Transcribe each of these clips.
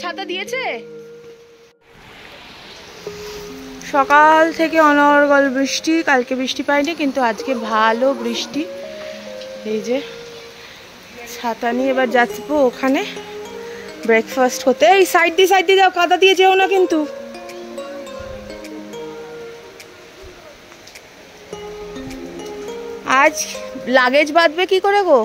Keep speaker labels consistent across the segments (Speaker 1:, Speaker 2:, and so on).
Speaker 1: ছাতা দিয়েছে? সকাল থেকে অনর্গল বৃষ্টি, কালকে বৃষ্টি পাইনি কিন্তু আজকে ভালো বৃষ্টি। এই যে ছাতা নিয়ে এবার যাচ্ছি ওখানে ব্রেকফাস্ট করতে। এই সাইড দিয়ে যাও, কাদা দিয়ে যেও না কিন্তু। আজ লাগেজ বাঁধবে কি করে গো?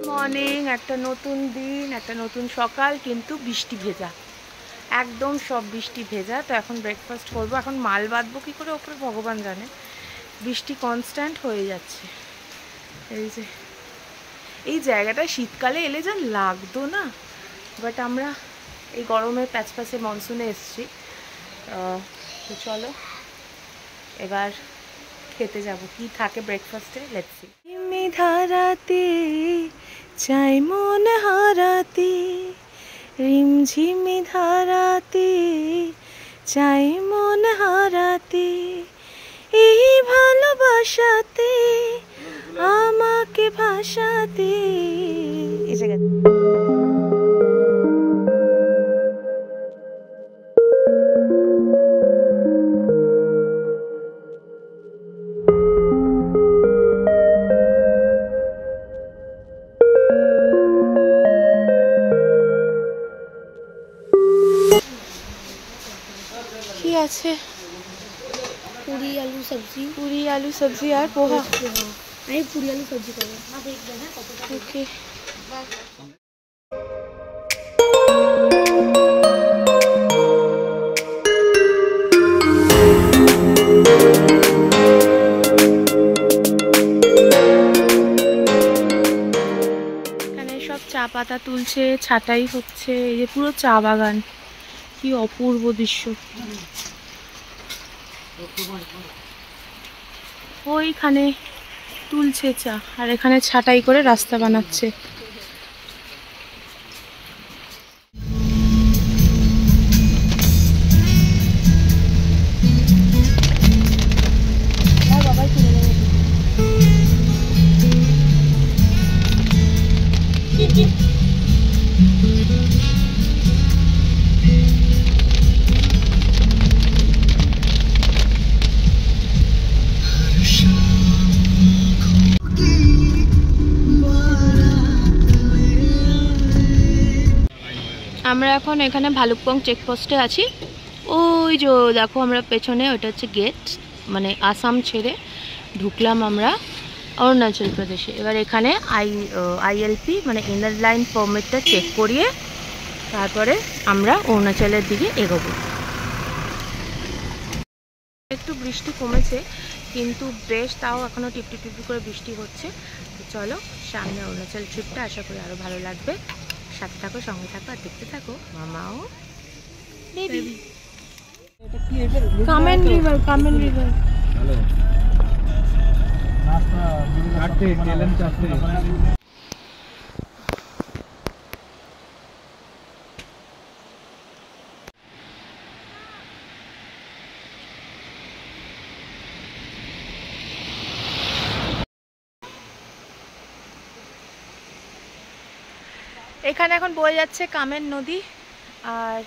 Speaker 1: মর্নিং, একটা নতুন দিন, একটা নতুন সকাল, কিন্তু বৃষ্টি ভেজা, একদম সব বৃষ্টি ভেজা। তো এখন ব্রেকফাস্ট করবো। এখন মাল বাঁধবো কি করে ওপরে ভগবান জানে, বৃষ্টি কনস্ট্যান্ট হয়ে যাচ্ছে। এই যে এই জায়গাটা শীতকালে এলে যা লাগতো না, বাট আমরা এই গরমে প্যাচপ্যাচে মনসুনে এসছি। তো চলো এবার খেতে যাব, কি থাকে ব্রেকফাস্টে, লেটস সি। ঝিমি ধারাতে চাই মন হারাতে, রিমঝিমি ধারাতে চাই মন হারাতে, এই ভালোবাসাতে আমাকে ভাসাতে। এসে গেছে। কি আছে?
Speaker 2: पूरी आलू सब्जी,
Speaker 1: पूरी आलू सब्जी और पोहा।
Speaker 2: नहीं पूरी आलू सब्जी करो। हाँ देख देना कतटा।
Speaker 1: ओके। এখানে সব চা পাতা তুলছে, ছাটাই হচ্ছে। এই যে পুরো চা বাগান, কি অপূর্ব দৃশ্য। ওইখানে তুলছে চা, আর এখানে ছাটাই করে রাস্তা বানাচ্ছে। আমরা এখন এখানে ভালুকপং চেকপোস্টে আছি। ওই যে দেখো আমরা পেছনে, ওটা হচ্ছে গেট, মানে আসাম ছেড়ে ঢুকলাম আমরা অরুণাচল প্রদেশে। এবার এখানে আইএলপি মানে ইনার লাইন পারমিটটা চেক করিয়ে তারপরে আমরা অরুণাচলের দিকে এগোবো। একটু বৃষ্টি কমেছে কিন্তু বেশ, তাও এখনও টিপটি টিপটি করে বৃষ্টি হচ্ছে। তো চলো সামনে অরুণাচল ট্রিপটা আশা করি আরও ভালো লাগবে। সাথে থাকো, সঙ্গে থাকো আর দেখতে থাকো মামাও baby. Come in river, come in river. Hello নাস্তা কাটতে তেলেন চাটতে। এখানে এখন বয়ে যাচ্ছে কামের নদী, আর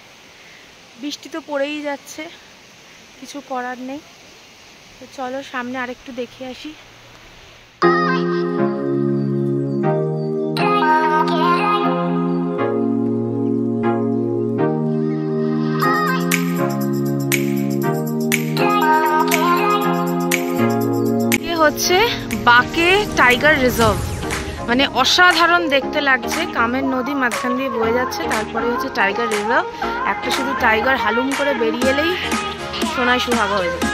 Speaker 1: বৃষ্টি তো পড়েই যাচ্ছে, কিছু করার নেই। তো চলো সামনে আরেকটু দেখে আসি। হচ্ছে বাকে টাইগার রিজার্ভ, মানে অসাধারণ দেখতে লাগছে। কামের নদী মাঝখান দিয়ে বয়ে যাচ্ছে, তারপরে হচ্ছে টাইগার রিজার্ভ। একটা শুধু টাইগার হালুম করে বেরিয়ে এলেই সোনায় সুহাগা হয়ে যাবে।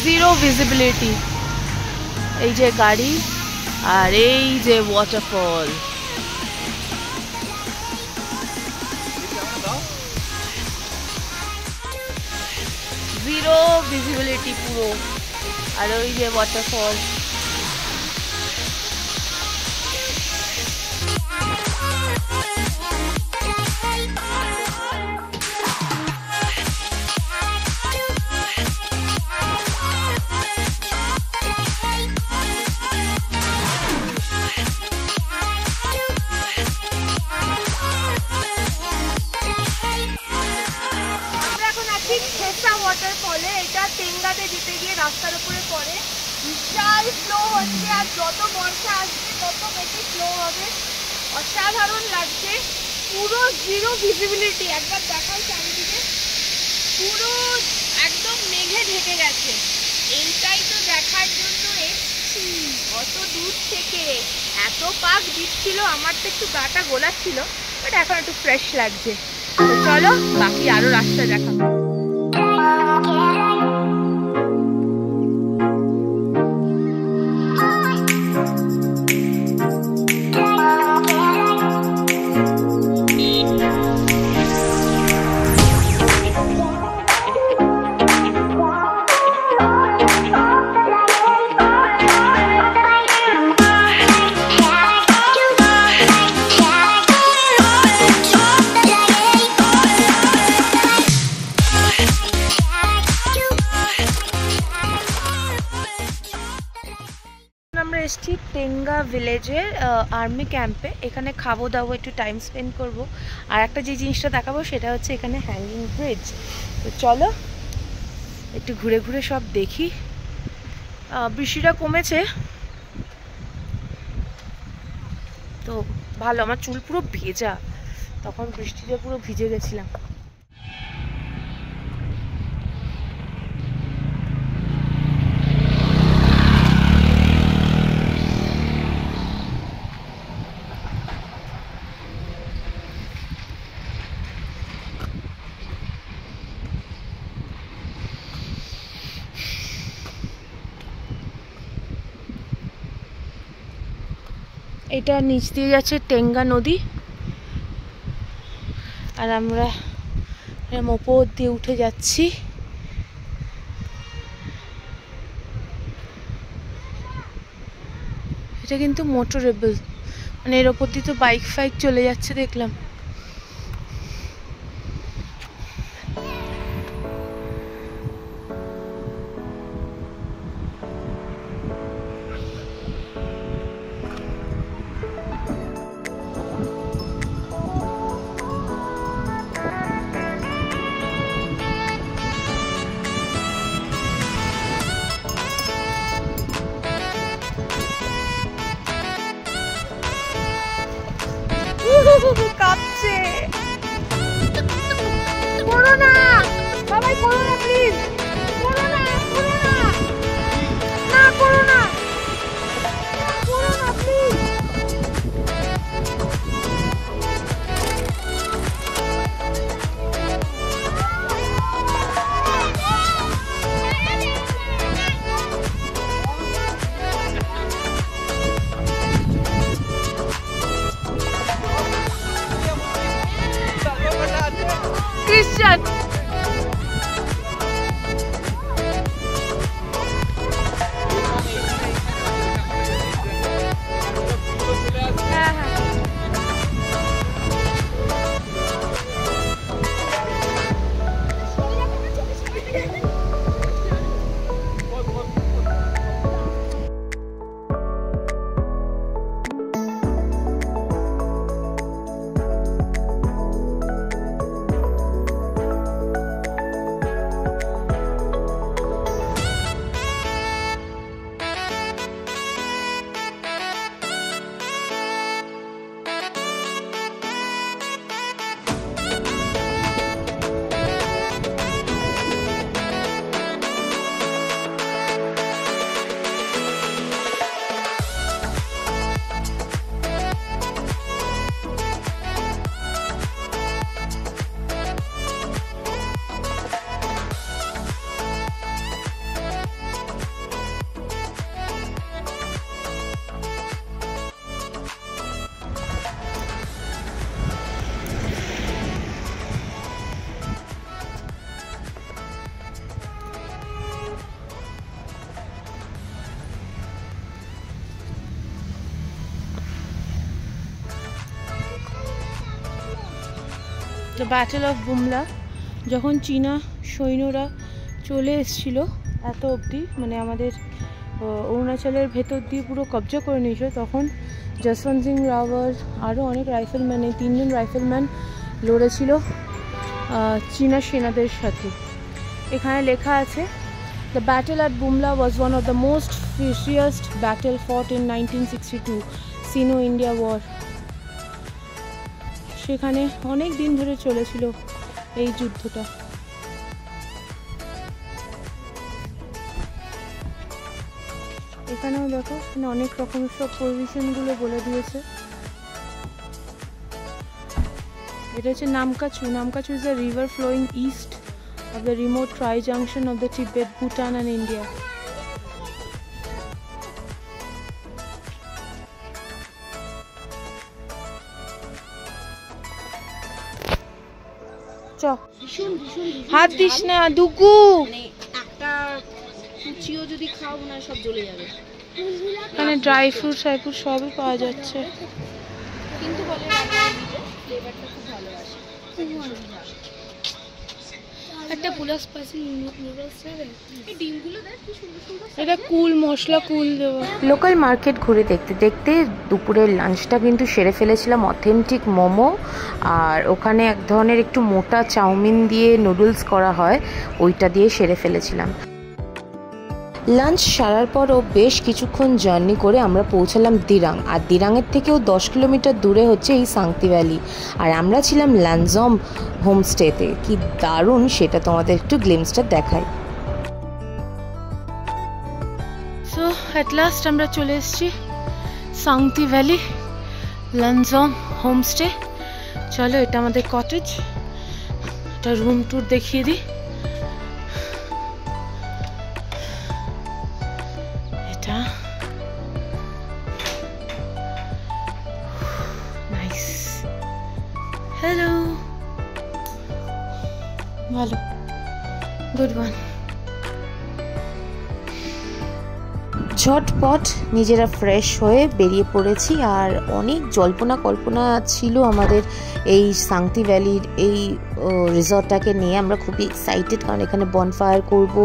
Speaker 1: Zero visibility. এই যে গাড়ি আর এই যে ওয়াটারফল। জিরো ভিজিবিলিটি পুরো, আর ওই যে ওয়াটারফল।
Speaker 2: ওয়াটারফলে, এটা টেঙ্গাতে যেতে গিয়ে রাস্তার উপরে পড়ে, বিশাল ফ্লো হচ্ছে, আর যত বর্ষা আসবে তত বেশি ফ্লো হবে। অসাধারণ লাগছে, পুরো জিরো ভিজিবিলিটি। একবার দেখাই চারিদিকে, পুরো একদম মেঘে ঢেকে গেছে। এইটাই তো দেখার জন্য এসেছি অত দূর থেকে। এত পাক দিচ্ছিল, আমার তো একটু গাটা গোলাচ্ছিল, বাট এখন একটু ফ্রেশ লাগছে। তো চলো বাকি আরো রাস্তা দেখাবো। আমরা এসেছি টেঙ্গা ভিলেজের আর্মি ক্যাম্পে। এখানে খাবো দাবো, একটু টাইম স্পেন্ড করব। আর একটা যে জিনিসটা দেখাবো সেটা হচ্ছে এখানে হ্যাঙ্গিং ব্রিজ। তো চলো একটু ঘুরে ঘুরে সব দেখি। বৃষ্টিটা কমেছে তো ভালো। আমার চুল পুরো ভেজা, তখন বৃষ্টিতে পুরো ভিজে গেছিলাম। এটা নিচ দিয়ে যাচ্ছে টেঙ্গা নদী, আর আমরা ওপর দিয়ে উঠে যাচ্ছি। এটা কিন্তু মোটরেবল, মানে এর ওপর দিয়ে তো বাইক ফাইক চলে যাচ্ছে দেখলাম। কাঁপছে, করো না সবাই, করো না প্লিজ, করো না, করো না, না করো না, করো না please. Christian
Speaker 1: the battle of Bumla, যখন চীনা সৈন্যরা চলে এসেছিল এত অবধি, মানে আমাদের অরুণাচলের ভেতর দিয়ে পুরো কবজা করে নিয়েছিল, তখন যশবন্ত সিং রাওয়াত আরও অনেক রাইফেলম্যান, এই 3 জন রাইফেলম্যান লড়েছিল চীনা সেনাদের সাথে। এখানে লেখা আছে, the battle at Bumla was one of the most fiercest battle fought in 1962 Sino India war. সেখানে অনেক দিন ধরে চলেছিল এই যুদ্ধটা। এখানেও দেখো, এখানে অনেক রকমের সব পজিশনগুলো বলে দিয়েছে। এটা হচ্ছে Namkachu. Namkachu is a river flowing east of the remote tri-junction of the Tibet, Bhutan and India. চ হাত দিস না দুকু,
Speaker 2: মানে একটা কুচিও যদি খাও না সব জ্বলে যাবে।
Speaker 1: এখানে ড্রাই ফ্রুট সবই পাওয়া যাচ্ছে।
Speaker 2: কিন্তু বলে ফ্লেভারটা খুব ভালো আসে। একটা পুলা স্পাইসি নুডলস দেবে, এই ডিমগুলো দেখ কি সুন্দর সুন্দর।
Speaker 1: এটা কুল মশলা, কুল দেওয়া।
Speaker 3: লোকাল মার্কেট ঘুরে দেখতে দেখতে দুপুরের লাঞ্চটা কিন্তু সেরে ফেলেছিলাম। অথেন্টিক মোমো, আর ওখানে এক ধরনের একটু মোটা চাউমিন দিয়ে নুডলস করা হয়, ওইটা দিয়ে সেরে ফেলেছিলাম। লাঞ্চ সারার পরও বেশ কিছুক্ষণ জার্নি করে আমরা পৌঁছালাম দিরাং, আর দিরাংয়ের থেকেও 10 কিলোমিটার দূরে হচ্ছে এই সাংতি ভ্যালি। আর আমরা ছিলাম ল্যানজম হোমস্টেতে। কি দারুণ সেটা তোমাদের একটু গ্লিমসটা দেখাই।
Speaker 1: সো অ্যাট লাস্ট আমরা চলে এসেছি সাংতি ভ্যালি ল্যানজম হোমস্টে। চলো, এটা আমাদের কটেজ। এটা রুম ট্যুর দেখিয়ে দিই। এটা নাইস। হ্যালো, ভালো, গুড ওয়ান।
Speaker 3: ঝটপট নিজেরা ফ্রেশ হয়ে বেরিয়ে পড়েছি। আর অনেক জল্পনা কল্পনা ছিল আমাদের এই সাংতি ভ্যালির এই রিসর্টটাকে নিয়ে। আমরা খুবই এক্সাইটেড, কারণ এখানে বনফায়ার করব,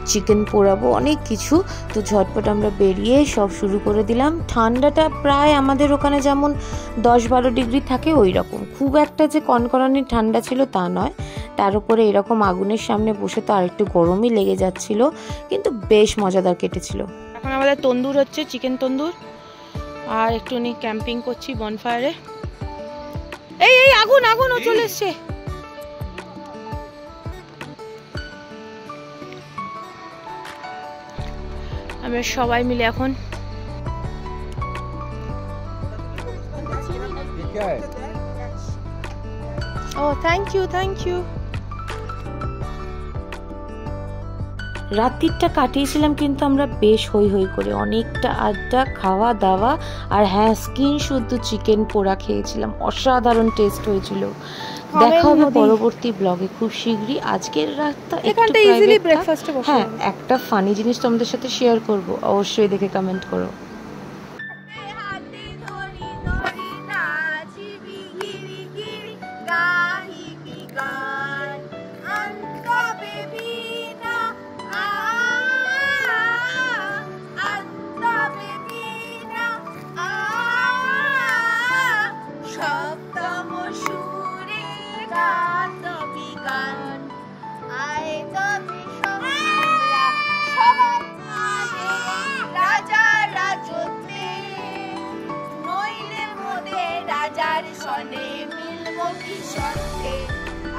Speaker 3: চিকেন পোড়াবো, অনেক কিছু। তো ঝটপট আমরা বেরিয়ে সব শুরু করে দিলাম। ঠান্ডাটা প্রায় আমাদের ওখানে যেমন 10-12 ডিগ্রি থাকে ওই রকম, খুব একটা যে কনকনানি ঠান্ডা ছিল তা নয়। তার উপরে এরকম আগুনের সামনে বসে তো আরেকটু গরমই লেগে যাচ্ছিল, কিন্তু বেশ মজাদার কেটেছিল।
Speaker 1: এখন আমাদের তন্দুর হচ্ছে, চিকেন তন্দুর, আর একটুখানি ক্যাম্পিং করছি বনফায়ারে। এই এই আগুন আগুন, ও চলে এসছে। আমরা সবাই মিলে এখন ও থ্যাংক ইউ থ্যাংক ইউ।
Speaker 3: রাত্রিটা কাটিয়েছিলাম কিন্তু আমরা বেশ হই হই করে, অনেকটা আড্ডা, খাওয়া দাওয়া, আর হ্যাঁ, স্কিন শুদ্ধ চিকেন পোড়া খেয়েছিলাম। অসাধারণ টেস্ট হয়েছিল। দেখা হবে পরবর্তী ব্লগে খুব শীঘ্রই। আজকের রাতটা একটু প্রাইভেট। হ্যাঁ, একটা ফানি জিনিস তোমাদের সাথে শেয়ার করব, অবশ্যই দেখে কমেন্ট করো।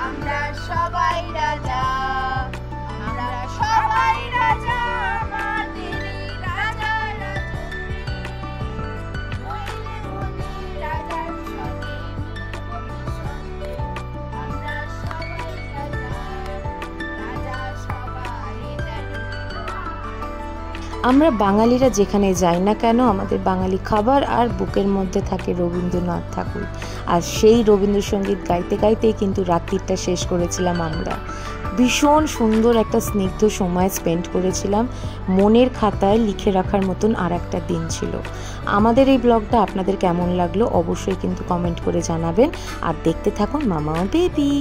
Speaker 2: আমরা সবাই রাজা, আমরা সবাই রাজা, আমাদের রাজা রাজার সঙ্গে আমরা সবাই রাজা সবাই।
Speaker 3: আমরা বাঙালিরা যেখানে যাই না কেন, আমাদের বাঙালি খাবার আর বুকের মধ্যে থাকে রবীন্দ্রনাথ ঠাকুর। আর সেই রবীন্দ্রসঙ্গীত গাইতে গাইতেই কিন্তু রাত্রিটা শেষ করেছিলাম আমরা। ভীষণ সুন্দর একটা স্নিগ্ধ সময় স্পেন্ড করেছিলাম। মনের খাতায় লিখে রাখার মতন আর একটা দিন ছিল। আমাদের এই ব্লগটা আপনাদের কেমন লাগলো অবশ্যই কিন্তু কমেন্ট করে জানাবেন, আর দেখতে থাকুন মামা বেবি।